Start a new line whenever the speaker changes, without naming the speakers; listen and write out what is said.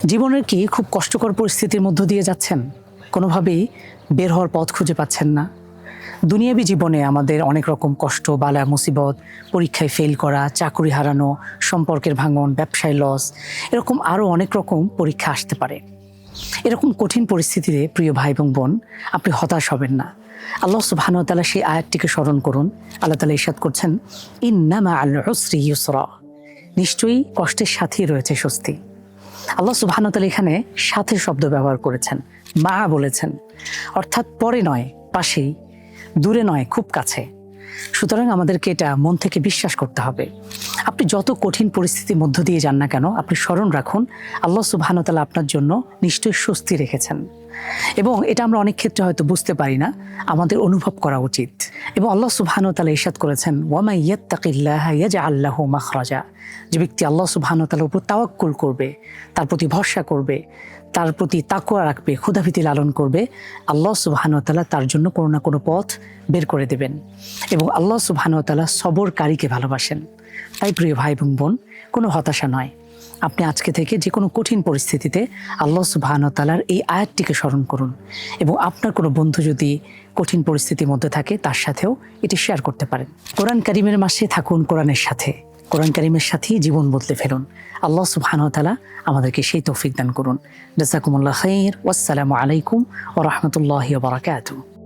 জীবনের কি খুব কষ্টকর পরিস্থিতির মধ্য দিয়ে যাচ্ছেন? কোনোভাবেই বের হওয়ার পথ খুঁজে পাচ্ছেন না? দুনিয়াবী জীবনে আমাদের অনেক রকম কষ্ট, বালা, মুসিবত, পরীক্ষায় ফেল করা, চাকরি হারানো, সম্পর্কের ভাঙন, ব্যবসায় লস, এরকম আরও অনেক রকম পরীক্ষা আসতে পারে। এরকম কঠিন পরিস্থিতিতে প্রিয় ভাই এবং বোন, আপনি হতাশ হবেন না। আল্লাহ সুবহানাহু ওয়া তাআলা সেই আয়াতটিকে স্মরণ করুন। আল্লাহ তাআলা ইরশাদ করছেন, ইন্না মাআল উসরি ইউসরা, নিশ্চয়ই কষ্টের সাথেই রয়েছে স্বস্তি। আল্লাহ সুবহানাহু ওয়া তাআলা এখানে সাথে শব্দ ব্যবহার করেছেন, মা বলেছেন, অর্থাৎ পরে নয়, পাশেই, দূরে নয়, খুব কাছে। সুতরাং আমাদেরকে এটা মন থেকে বিশ্বাস করতে হবে। আপনি যত কঠিন পরিস্থিতির মধ্য দিয়ে যান না কেন, আপনি স্মরণ রাখুন আল্লাহ সুবহানাহু ওয়া তাআলা আপনার জন্য নিশ্চয়ই স্বস্তি রেখেছেন। এবং এটা আমরা অনেক ক্ষেত্রে হয়তো বুঝতে পারি না, আমাদের অনুভব করা উচিত। এবং আল্লাহ সুবহানাহু ওয়া তাআলা ইরশাদ করেছেন, ওয়ামা ইয়াত্তাকিল্লাহা ইয়াজআল লাহু মাখরাজা, যে ব্যক্তি আল্লাহ সুবহানাহু ওয়া তাআলার উপর তাওয়াক্কুল করবে, তার প্রতি ভরসা করবে, তার প্রতি তাকওয়া রাখবে, ক্ষুধাভীতি লালন করবে, আল্লাহ সুবহানাহু ওয়া তাআলা তার জন্য কোনো না কোনো পথ বের করে দেবেন। এবং আল্লাহ সুবহানাহু ওয়া তাআলা সবরকারীকে ভালোবাসেন। তাই প্রিয় ভাই এবং বোন, কোনো হতাশা নয়। আপনি আজকে থেকে যে কোনো কঠিন পরিস্থিতিতে আল্লাহ সুবহানাহু ওয়া তাআলার এই আয়াতটিকে স্মরণ করুন। এবং আপনার কোনো বন্ধু যদি কঠিন পরিস্থিতির মধ্যে থাকে, তার সাথেও এটি শেয়ার করতে পারেন। কোরআন কারিমের মাসে থাকুন কোরআনের সাথে, কোরআন কারিমের সাথেই জীবন বদলে ফেলুন। আল্লাহ সুবহানাহু ওয়া তাআলা আমাদেরকে সেই তৌফিক দান করুন। জাযাকুমুল্লাহ খাইর। ওয়াসসালামু আলাইকুম ওয়া রাহমাতুল্লাহি ওয়া বারাকাতুহু।